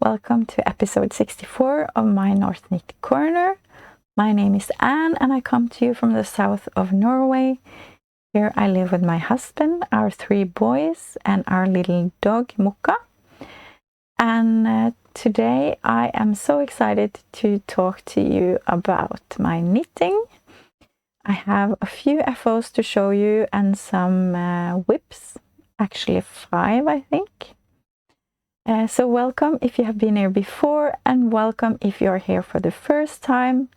welcome to episode 64 of my North Knit Corner. My name is Anne and I come to you from the south of Norway. Here I live with my husband, our 3 boys and our little dog Mukka. And today I am so excited to talk to you about my knitting. I have a few FOs to show you and some whips, actually 5 I think. So welcome if you have been here before, and welcome if you are here for the first time.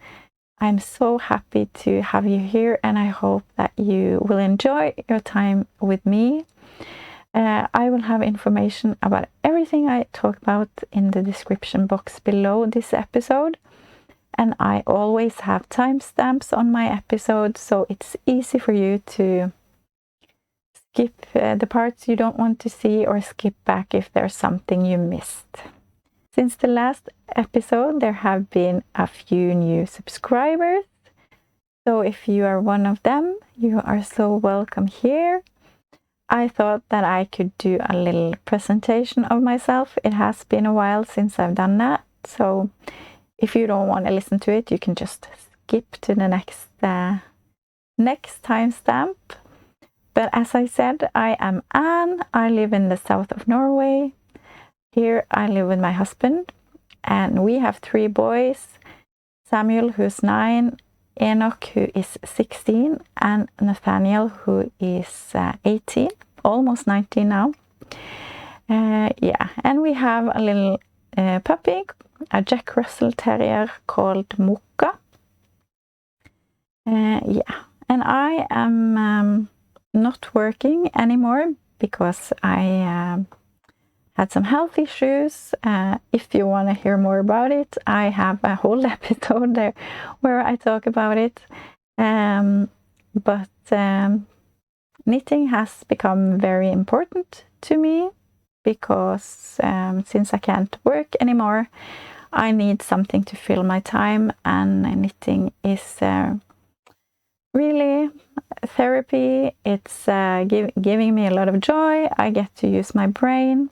I'm so happy to have you here and I hope that you will enjoy your time with me. I will have information about everything I talk about in the description box below this episode. And I always have timestamps on my episodes, so it's easy for you to skip the parts you don't want to see or skip back if there's something you missed. Since the last episode, there have been a few new subscribers. So if you are one of them, you are so welcome here. I thought that I could do a little presentation of myself. It has been a while since I've done that. So if you don't want to listen to it, you can just skip to the next timestamp. But as I said, I am Anne. I live in the south of Norway. Here I live with my husband, and we have 3 boys. Samuel, who's 9, Enoch, who is 16, and Nathaniel, who is 18, almost 19 now. And we have a little puppy, a Jack Russell Terrier called Mukka. And I am not working anymore because I had some health issues. If you want to hear more about it, I have a whole episode there where I talk about it. But knitting has become very important to me because since I can't work anymore, I need something to fill my time, and knitting is really therapy. It's giving me a lot of joy. I get to use my brain.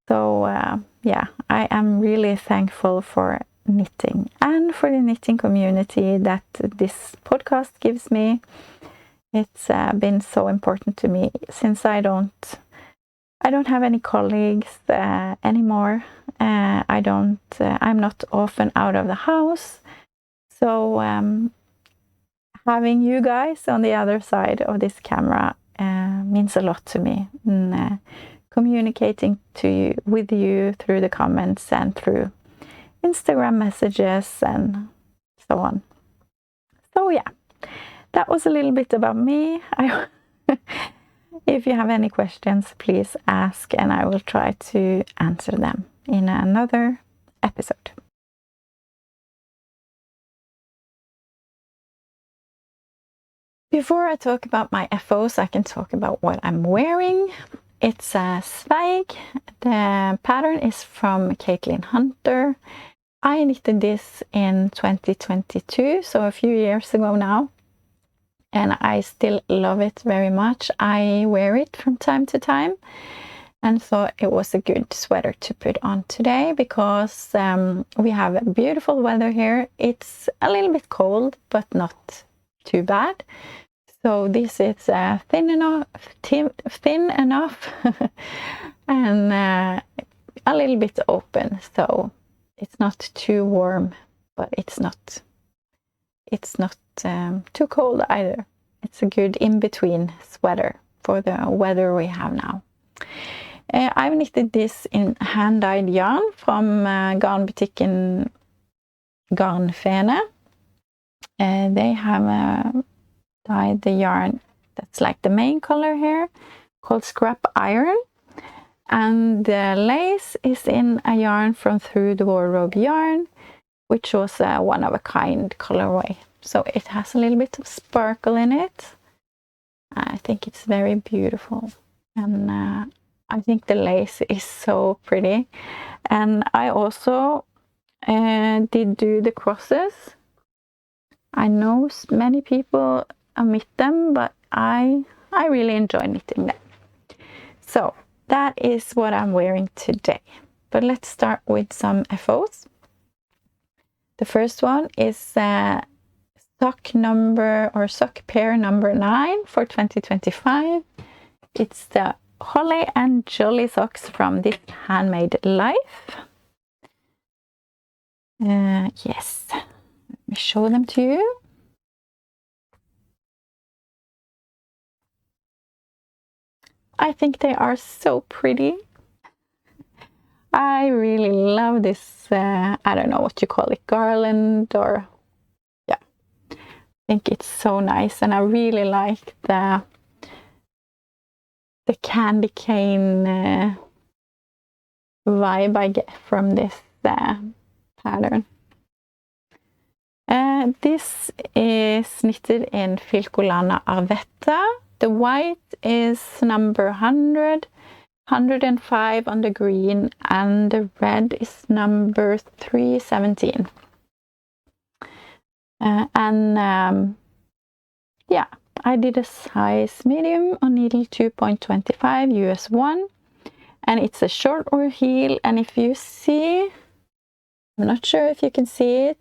So I am really thankful for knitting and for the knitting community that this podcast gives me. It's been so important to me since I don't have any colleagues anymore. I'm not often out of the house. So having you guys on the other side of this camera means a lot to me. Communicating with you through the comments and through Instagram messages and so on. So that was a little bit about me. If you have any questions, please ask and I will try to answer them in another episode. Before I talk about my FOs, I can talk about what I'm wearing. It's a Zweig. The pattern is from Caitlin Hunter. I knitted this in 2022, so a few years ago now. And I still love it very much. I wear it from time to time and thought it was a good sweater to put on today because we have beautiful weather here. It's a little bit cold, but not too bad. So this is thin enough and a little bit open. So it's not too warm, but it's not too cold either. It's a good in-between sweater for the weather we have now. I've knitted this in hand-dyed yarn from Petiteknit garnfene. They have dyed the yarn that's like the main color here, called Scrap Iron. And the lace is in a yarn from Through the Wardrobe Yarn, which was a one-of-a-kind colorway. So it has a little bit of sparkle in it. I think it's very beautiful. And I think the lace is so pretty. And I also did do the crosses. I know many people omit them, but I really enjoy knitting them. So that is what I'm wearing today. but let's start with some FOs. The first one is sock pair number 9 for 2025. It's the Holly&Jolly socks from this Handmade Life. Yes, let me show them to you. I think they are so pretty. I really love this, I don't know what you call it, garland, or yeah, I think it's so nice, and I really like the candy cane vibe I get from this pattern. This is knitted in Filcolana Arvetta. The white is number 100. 105 on the green, and the red is number 317. Yeah, I did a size medium on needle 2.25 US 1, and it's a short or heel. And if you see, I'm not sure if you can see it,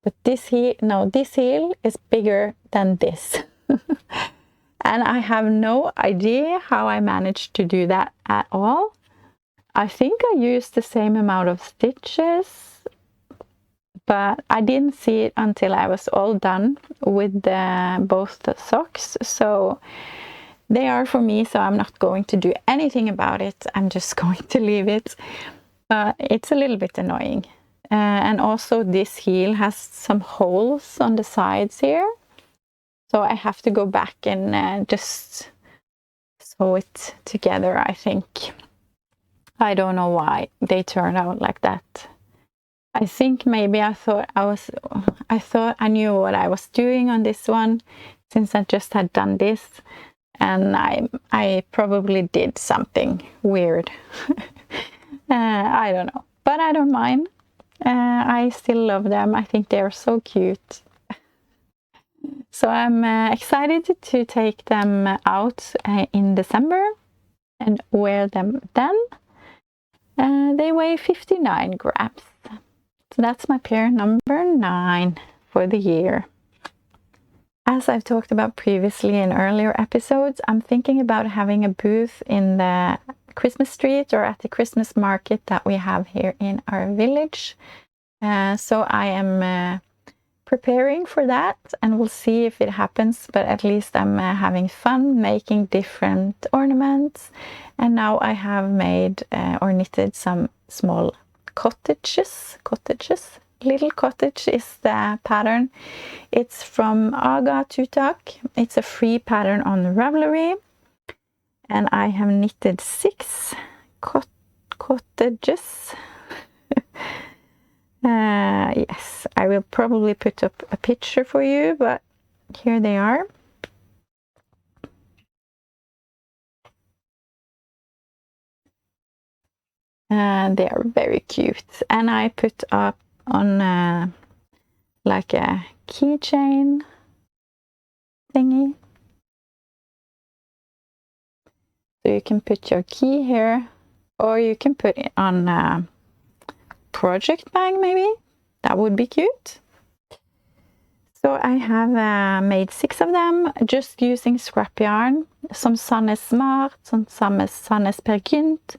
but this heel is bigger than this. And I have no idea how I managed to do that at all. I think I used the same amount of stitches, but I didn't see it until I was all done with both the socks. So they are for me, so I'm not going to do anything about it. I'm just going to leave it. But it's a little bit annoying. And also this heel has some holes on the sides here. So I have to go back and just sew it together, I think. I don't know why they turned out like that. I think maybe I thought I knew what I was doing on this one, since I just had done this, and I probably did something weird. I don't know, but I don't mind. I still love them. I think they are so cute. So I'm excited to take them out in December and wear them then. They weigh 59 grams. So that's my pair number 9 for the year. As I've talked about previously in earlier episodes, I'm thinking about having a booth in the Christmas street or at the Christmas market that we have here in our village. So I am preparing for that, and we'll see if it happens, but at least I'm having fun making different ornaments. And now I have made or knitted some small cottages. Little cottage is the pattern. It's from Aga Tutak. It's a free pattern on Ravelry, and I have knitted 6 cottages. Yes, I will probably put up a picture for you, but here they are. And they are very cute. And I put up on like a keychain thingy. So you can put your key here, or you can put it on a project bag maybe. That would be cute. So I have made 6 of them just using scrap yarn. Some Sandnes Smart, some Sandnes Per Gynt.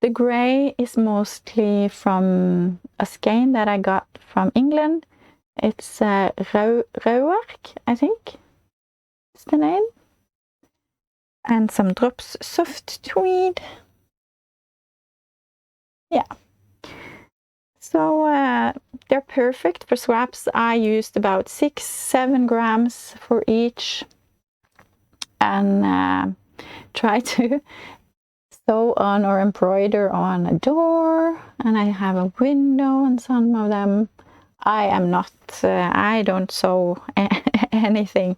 The grey is mostly from a skein that I got from England. It's Rauwerk, I think is the name. And some drops soft tweed. Yeah. So they're perfect for swaps. I used about 6-7 grams for each, and try to sew on or embroider on a door, and I have a window on some of them. I am not, I don't sew anything,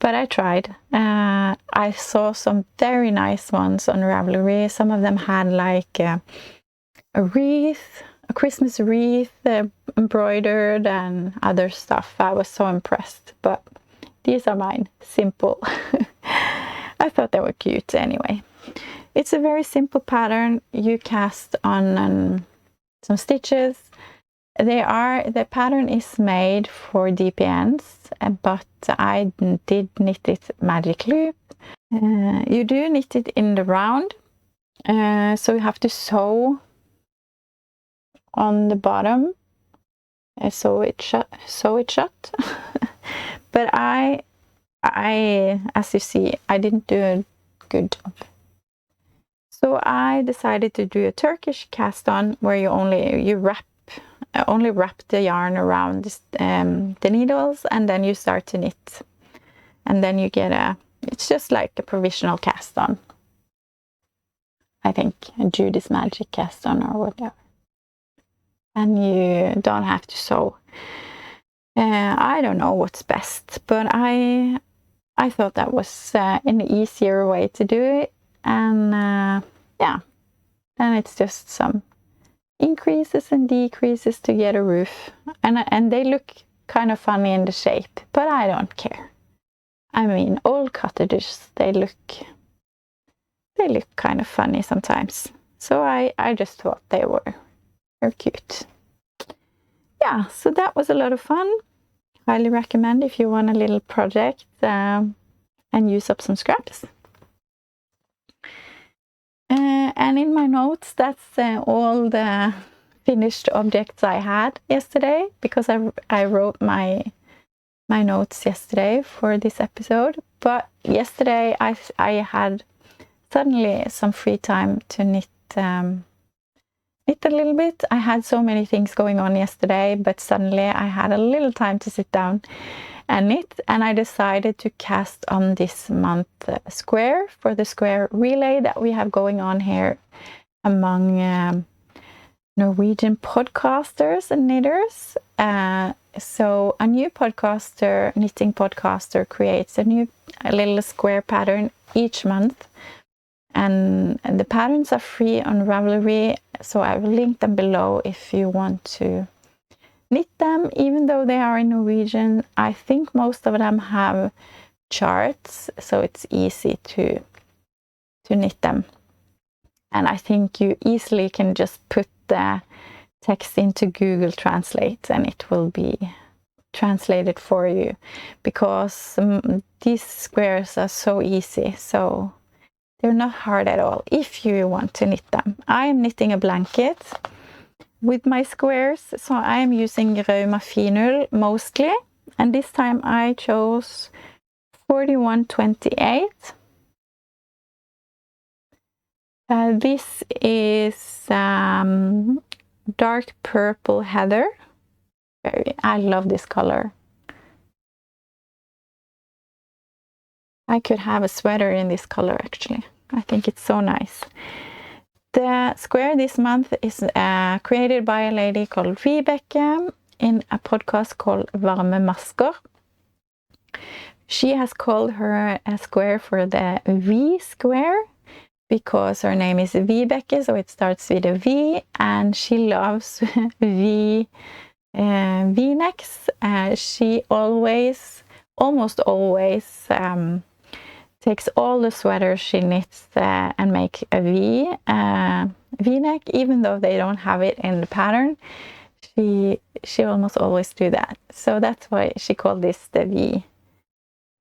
but I tried. I saw some very nice ones on Ravelry. Some of them had like a wreath, a Christmas wreath embroidered, and other stuff. I was so impressed, but these are mine, simple. I thought they were cute anyway. it's a very simple pattern. You cast on some stitches. The pattern is made for DPNs, but I did knit it magic loop. You do knit it in the round, so you have to sew on the bottom, sew it shut. But I, as you see, I didn't do a good job. So I decided to do a Turkish cast on, where you only wrap the yarn around the needles, and then you start to knit, and then you get it's just like a provisional cast on. I think a Judy's Magic cast on or whatever. And you don't have to sew. I don't know what's best, but I thought that was an easier way to do it. And yeah, then it's just some increases and decreases to get a roof. And they look kind of funny in the shape, but I don't care. I mean, old cottages, they look kind of funny sometimes. So I just thought they're cute. Yeah, so that was a lot of fun. Highly recommend if you want a little project and use up some scraps. And in my notes, that's all the finished objects I had yesterday, because I wrote my notes yesterday for this episode. But yesterday I had suddenly some free time to knit a little bit. I had so many things going on yesterday, but suddenly I had a little time to sit down and knit, and I decided to cast on this month square for the square relay that we have going on here among Norwegian podcasters and knitters. So a new knitting podcaster creates a little square pattern each month. And the patterns are free on Ravelry, so I will link them below if you want to knit them. Even though they are in Norwegian, I think most of them have charts, so it's easy to knit them. And I think you easily can just put the text into Google Translate and it will be translated for you, because these squares are so easy. So they're not hard at all if you want to knit them. I am knitting a blanket with my squares, so I am using Rauma Finull mostly. And this time I chose 4128. This is dark purple heather. I love this color. I could have a sweater in this color actually. I think it's so nice. The square this month is created by a lady called Vibeke in a podcast called Varme Masker. She has called her a square for the V square because her name is Vibeke, so it starts with a V, and she loves V-necks. She almost always takes all the sweaters she knits and make a V-neck, even though they don't have it in the pattern. She almost always do that. So that's why she called this the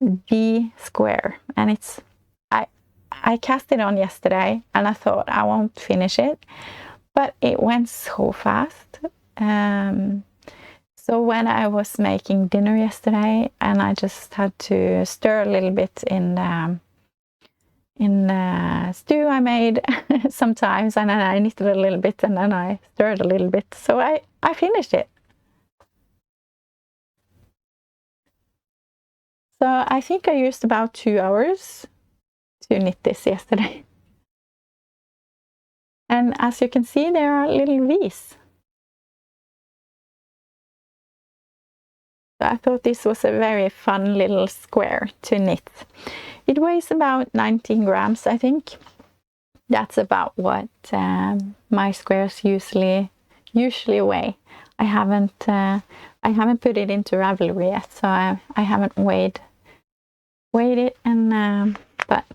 V square. And I cast it on yesterday and I thought I won't finish it, but it went so fast. So when I was making dinner yesterday, and I just had to stir a little bit in the stew I made sometimes, and then I knitted a little bit, and then I stirred a little bit. So I finished it. So I think I used about 2 hours to knit this yesterday. And as you can see, there are little V's. I thought this was a very fun little square to knit. It weighs about 19 grams, I think. That's about what my squares usually weigh. I haven't put it into Ravelry yet, so I haven't weighed it, and but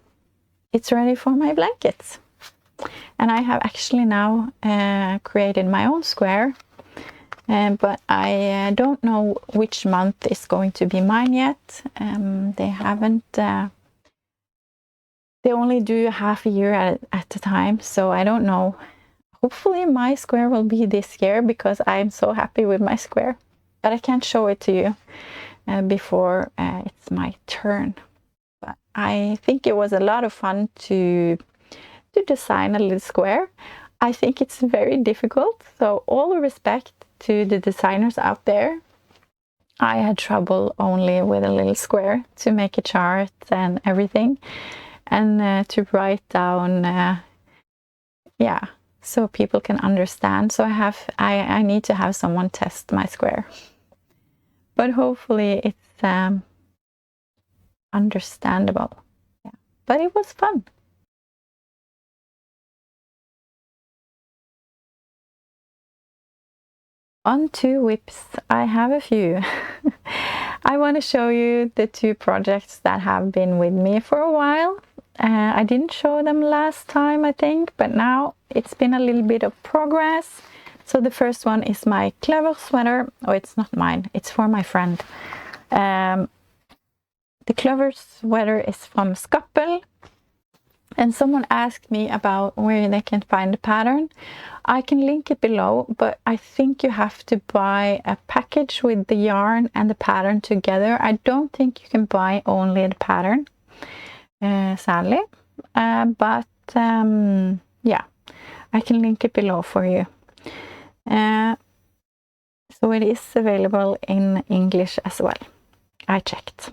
it's ready for my blankets. And I have actually now created my own square, but I don't know which month is going to be mine yet. They haven't, they only do half a year at a time, so I don't know. Hopefully my square will be this year, because I'm so happy with my square. But I can't show it to you before it's my turn. But I think it was a lot of fun to design a little square. I think it's very difficult, so all the respect to the designers out there. I had trouble only with a little square to make a chart and everything, and to write down, yeah, so people can understand. So I need to have someone test my square, but hopefully it's understandable. Yeah, but it was fun. On to whips, I have a few. I want to show you the 2 projects that have been with me for a while. I didn't show them last time, I think, but now it's been a little bit of progress. So the first one is my Kløver sweater. Oh, it's not mine, it's for my friend. The Kløver sweater is from Scrappy. And someone asked me about where they can find the pattern. I can link it below, but I think you have to buy a package with the yarn and the pattern together. I don't think you can buy only the pattern, sadly. But yeah, I can link it below for you. So it is available in English as well. I checked.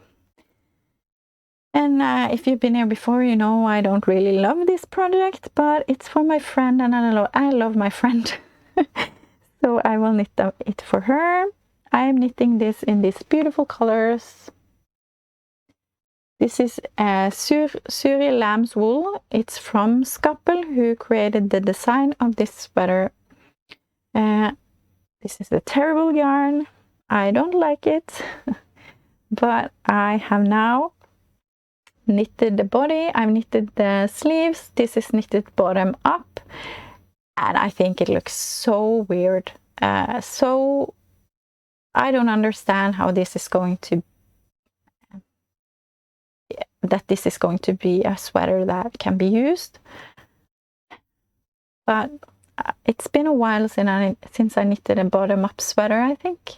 And if you've been here before, you know I don't really love this project, but it's for my friend, and I love my friend. So I will knit it for her. I am knitting this in these beautiful colors. This is Suri lamb's wool. It's from Scrappy, who created the design of this sweater. This is a terrible yarn. I don't like it, but I have now knitted the body. I've knitted the sleeves. This is knitted bottom up, and I think it looks so weird. So I don't understand how this is going to be a sweater that can be used. But it's been a while since I knitted a bottom up sweater, I think.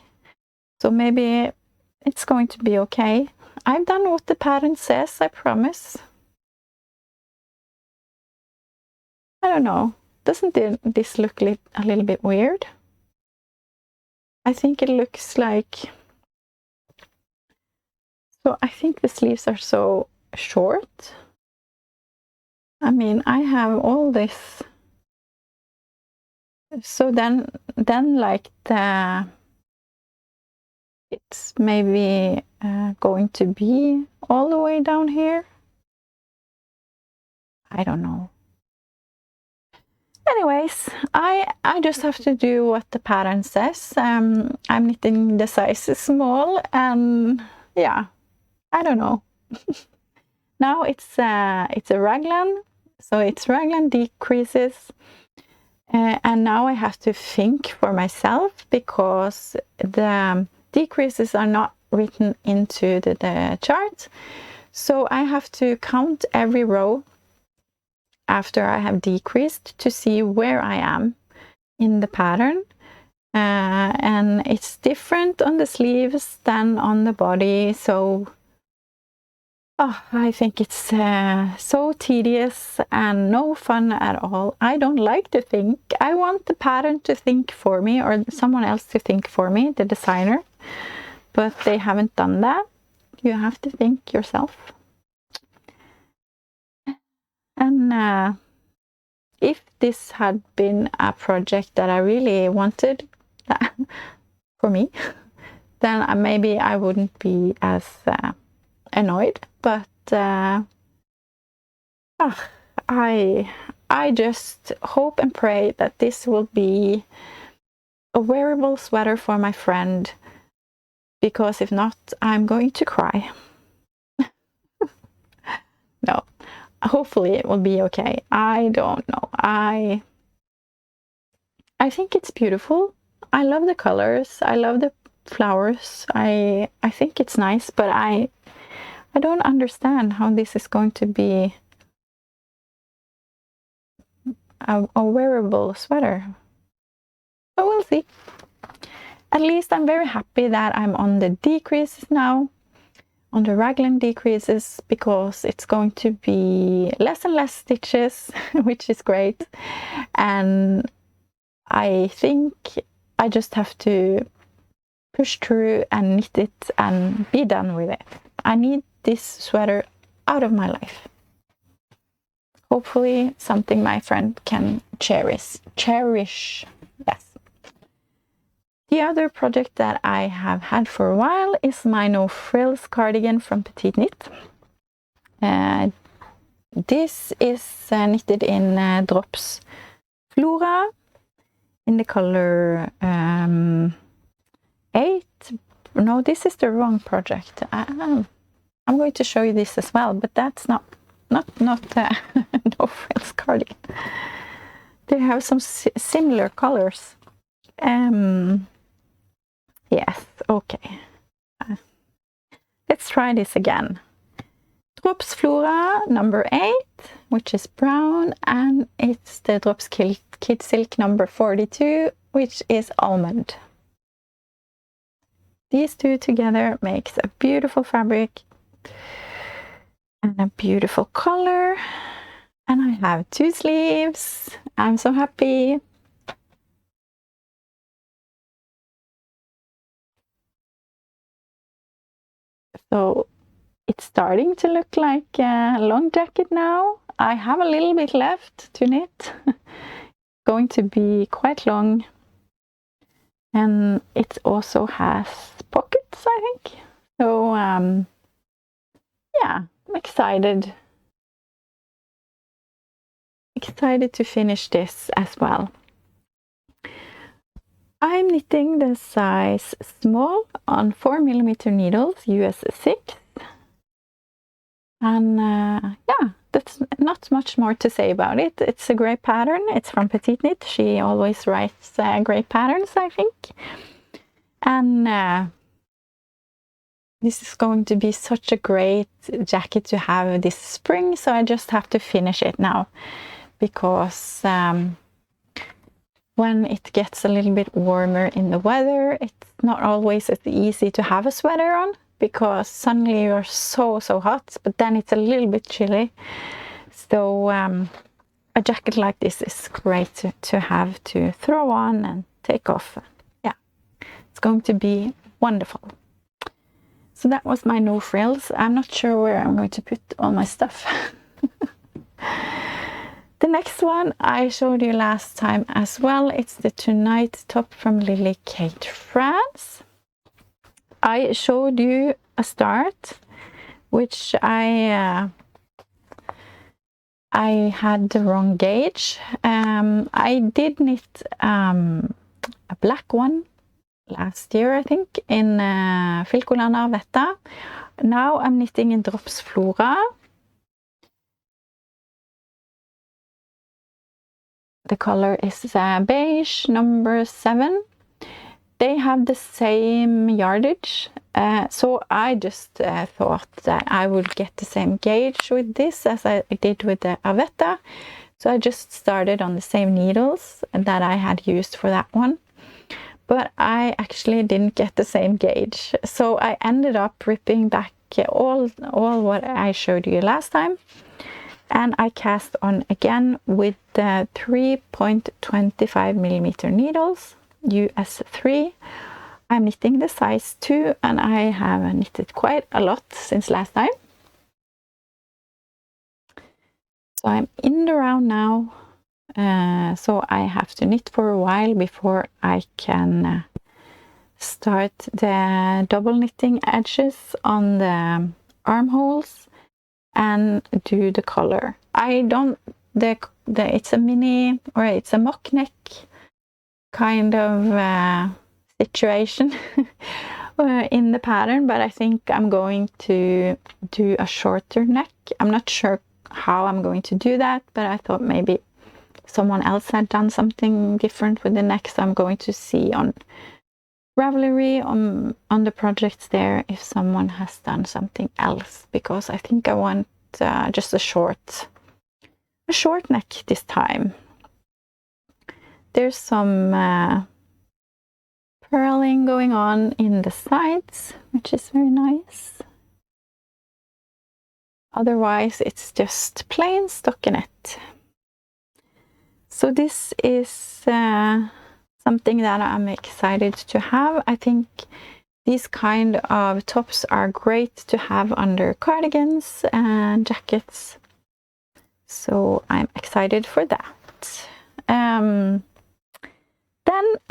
So maybe it's going to be okay. I've done what the pattern says, I promise. I don't know. Doesn't this look a little bit weird? I think it looks like... So I think the sleeves are so short. I mean, I have all this. So then like it's maybe going to be all the way down here. I don't know. Anyways, I just have to do what the pattern says. I'm knitting the size small, and yeah, I don't know. Now it's a raglan, so it's raglan decreases, and now I have to think for myself, because the decreases are not written into the chart. So I have to count every row after I have decreased to see where I am in the pattern. And it's different on the sleeves than on the body. So I think it's so tedious and no fun at all. I don't like to think. I want the pattern to think for me, or someone else to think for me, the designer. But they haven't done that. You have to think yourself. And if this had been a project that I really wanted for me, then maybe I wouldn't be as annoyed. But I just hope and pray that this will be a wearable sweater for my friend, because if not, I'm going to cry. No, hopefully it will be okay. I don't know. I think it's beautiful. I love the colors. I love the flowers. I think it's nice, but I don't understand how this is going to be a wearable sweater. But we'll see. At least I'm very happy that I'm on the decreases now, on the raglan decreases, because it's going to be less and less stitches, which is great. And I think I just have to push through and knit it and be done with it. I need this sweater out of my life. Hopefully something my friend can cherish. Yes. The other project that I have had for a while is my no frills cardigan from Petiteknit. This is knitted in drops Flora in the color 8. No, this is the wrong project. I'm going to show you this as well, but that's not no frills cardigan. They have some similar colors. Yes, okay. Let's try this again. Drops Flora number 8, which is brown, and it's the Drops Kid Silk number 42, which is almond. These two together makes a beautiful fabric and a beautiful color. And I have 2 sleeves. I'm so happy. So it's starting to look like a long jacket now. I have a little bit left to knit. Going to be quite long. And it also has pockets, I think. So yeah, I'm excited. Excited to finish this as well. I'm knitting the size small on 4mm needles, US 6. And yeah, that's not much more to say about it. It's a great pattern. It's from Petiteknit. She always writes great patterns, I think. And this is going to be such a great jacket to have this spring. So I just have to finish it now, because when it gets a little bit warmer in the weather, it's not always as easy to have a sweater on, because suddenly you're so hot, but then it's a little bit chilly. So a jacket like this is great to have to throw on and take off. Yeah, it's going to be wonderful. So that was my no frills. I'm not sure where I'm going to put all my stuff. The next one I showed you last time as well. It's the Tonight top from Lily Kate France. I showed you a start, which I had the wrong gauge. I did knit a black one last year, I think, in Filcolana Vetta. Now I'm knitting in Drops Flora. The color is beige, number 7. They have the same yardage, so I just thought that I would get the same gauge with this as I did with the Avetta. So I just started on the same needles that I had used for that one. But I actually didn't get the same gauge. So I ended up ripping back all what I showed you last time. And I cast on again with the 3.25mm needles, US 3. I'm knitting the size 2, and I have knitted quite a lot since last time. So I'm in the round now. So I have to knit for a while before I can start the double knitting edges on the armholes and do the color. I don't, it's a mini, or it's a mock neck kind of situation in the pattern, but I think I'm going to do a shorter neck. I'm not sure how I'm going to do that, but I thought maybe someone else had done something different with the neck, so I'm going to see on Ravelry, on the projects there, if someone has done something else, because I think I want just a short neck this time. There's some purling going on in the sides, which is very nice. Otherwise, it's just plain stockinette. So this is something that I'm excited to have. I think these kind of tops are great to have under cardigans and jackets. So I'm excited for that. Then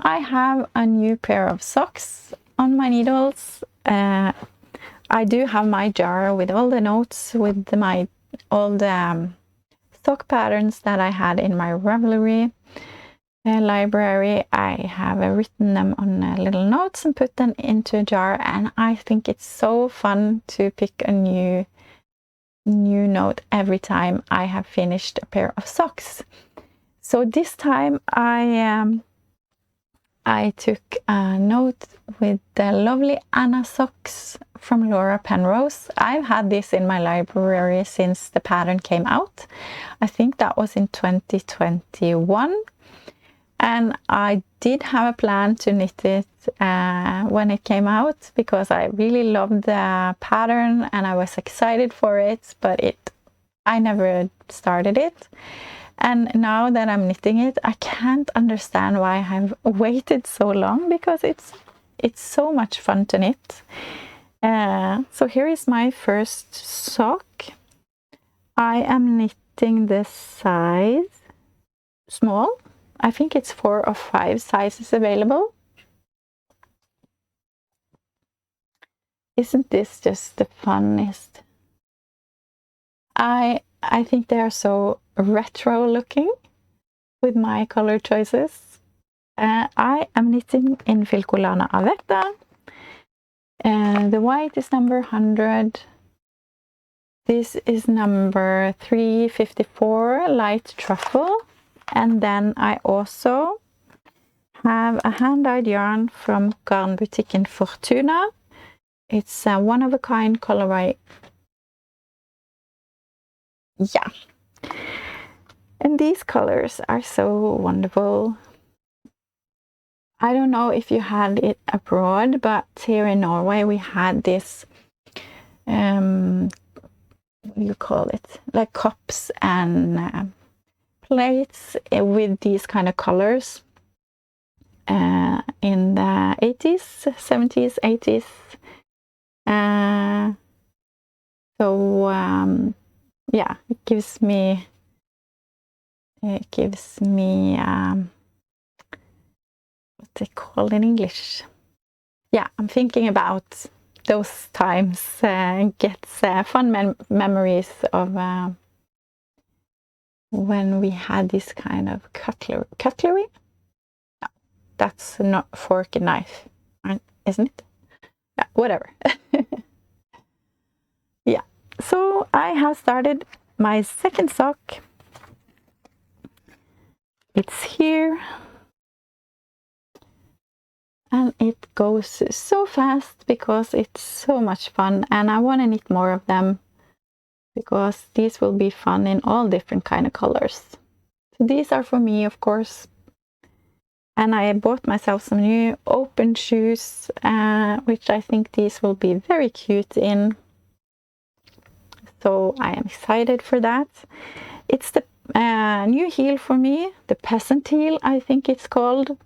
I have a new pair of socks on my needles. I do have my jar with all the notes, with all the sock patterns that I had in my Ravelry library. I have written them on little notes and put them into a jar, and I think it's so fun to pick a new note every time I have finished a pair of socks. So this time I took a note with the lovely Anna socks from Laura Penrose. I've had this in my library since the pattern came out. I think that was in 2021. And I did have a plan to knit it when it came out, because I really loved the pattern and I was excited for it, but I never started it. And now that I'm knitting it, I can't understand why I've waited so long, because it's so much fun to knit. So here is my first sock. I am knitting this size small. I think it's 4 or 5 sizes available. Isn't this just the funnest? I think they are so retro looking with my color choices. I am knitting in Filcolana Avetta. The white is number 100. This is number 354, light truffle. And then I also have a hand-dyed yarn from Garnbutikken Fortuna. It's a one-of-a-kind colorway. Yeah. And these colors are so wonderful. I don't know if you had it abroad, but here in Norway we had this, what do you call it? Like cups and plates with these kind of colors in the 80s, 70s, 80s. Yeah, it gives me what they call in English. Yeah, I'm thinking about those times and gets fun memories of when we had this kind of cutlery. No, that's not fork and knife, isn't it? Yeah, whatever. Yeah, so I have started my second sock. It's here. And it goes so fast because it's so much fun, and I want to knit more of them because these will be fun in all different kind of colors. So these are for me, of course. And I bought myself some new open shoes, which I think these will be very cute in. So I am excited for that. It's the new heel for me, the peasant heel, I think it's called.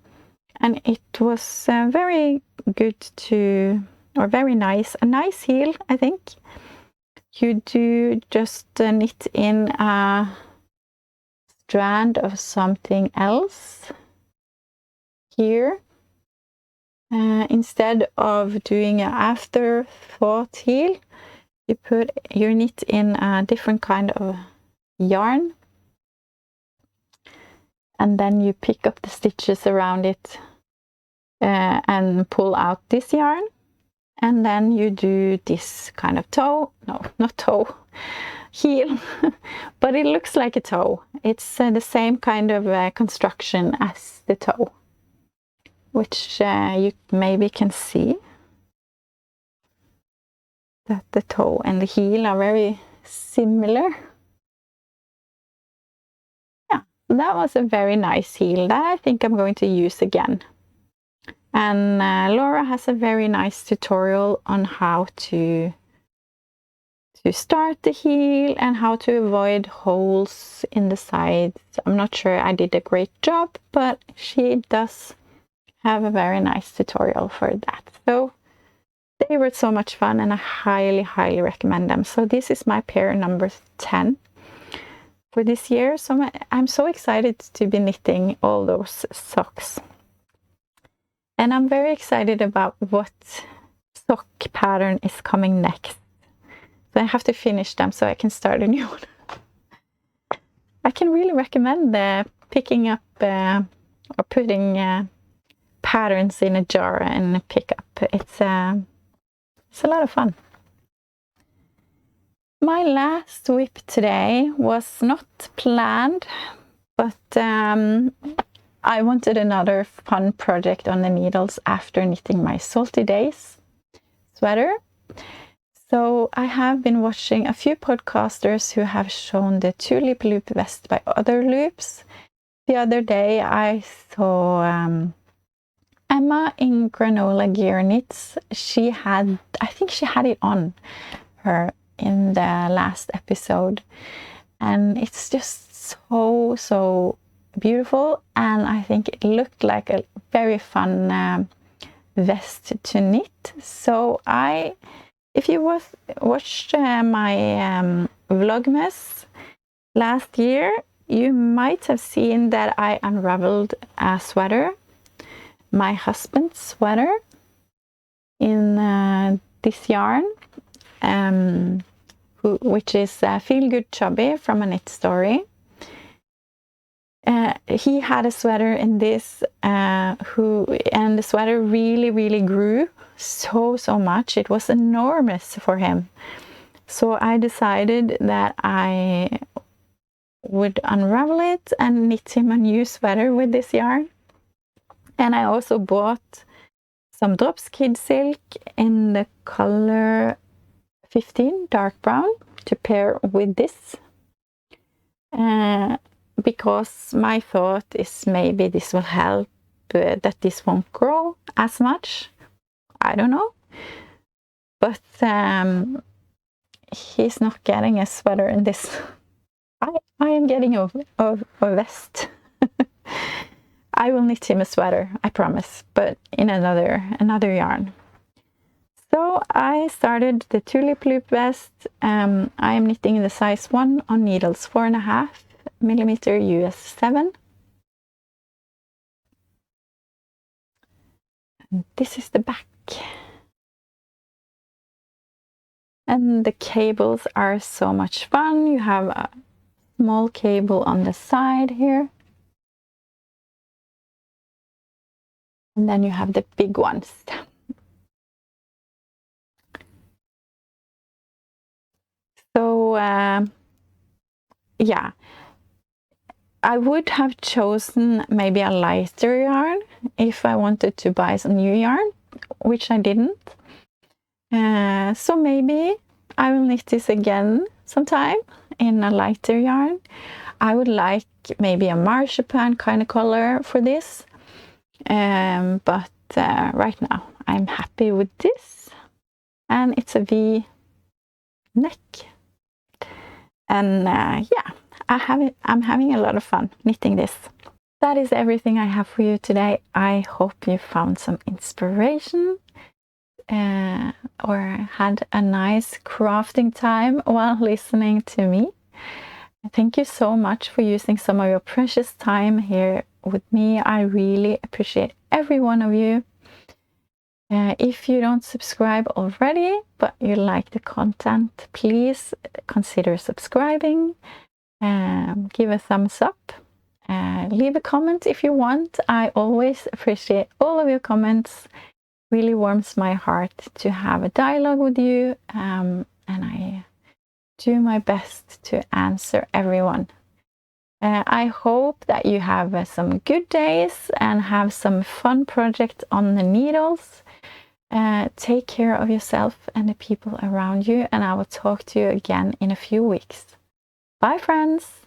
And it was very good or very nice, a nice heel, I think. You do just knit in a strand of something else here. Instead of doing an afterthought heel, you knit in a different kind of yarn. And then you pick up the stitches around it and pull out this yarn. And then you do this kind of toe, no, not toe, heel, but it looks like a toe. It's the same kind of construction as the toe, which you maybe can see that the toe and the heel are very similar. Yeah, that was a very nice heel that I think I'm going to use again. And Laura has a very nice tutorial on how to start the heel and how to avoid holes in the sides. I'm not sure I did a great job, but she does have a very nice tutorial for that. So they were so much fun and I highly recommend them. So this is my pair number 10 for this year. So I'm so excited to be knitting all those socks. And I'm very excited about what sock pattern is coming next. So I have to finish them so I can start a new one. I can really recommend picking up or putting patterns in a jar and pick up. It's a lot of fun. My last whip today was not planned, but I wanted another fun project on the needles after knitting my Salty Days sweater. So I have been watching a few podcasters who have shown the Tulip loop vest by other loops. The other day I saw Emma in Granola Gear Knits. I think she had it on her in the last episode. And it's just so beautiful. And I think it looked like a very fun vest to knit. So if you watched my Vlogmas last year, you might have seen that I unraveled a sweater, my husband's sweater, in this yarn, which is Feel Good Chubby from A Knit Story. He had a sweater in this, and the sweater really grew so much. It was enormous for him. So I decided that I would unravel it and knit him a new sweater with this yarn. And I also bought some Drops Kid Silk in the color 15, dark brown, to pair with this. Because my thought is maybe this will help that this won't grow as much. I don't know. But he's not getting a sweater in this. I am getting a vest. I will knit him a sweater, I promise, but in another yarn. So I started the Tulip loop vest. I am knitting the size 1 on needles 4.5 millimeter US 7. And this is the back. And the cables are so much fun. You have a small cable on the side here. And then you have the big ones. So, yeah. I would have chosen maybe a lighter yarn if I wanted to buy some new yarn, which I didn't. So maybe I will knit this again sometime in a lighter yarn. I would like maybe a marzipan kind of color for this. But right now I'm happy with this. And it's a V neck. And yeah, I'm having a lot of fun knitting this. That is everything I have for you today. I hope you found some inspiration or had a nice crafting time while listening to me. Thank you so much for using some of your precious time here with me. I really appreciate every one of you. If you don't subscribe already, but you like the content, please consider subscribing. Give a thumbs up. Leave a comment if you want. I always appreciate all of your comments. Really warms my heart to have a dialogue with you. And I do my best to answer everyone. I hope that you have some good days and have some fun projects on the needles. Take care of yourself and the people around you, and I will talk to you again in a few weeks. Bye, friends!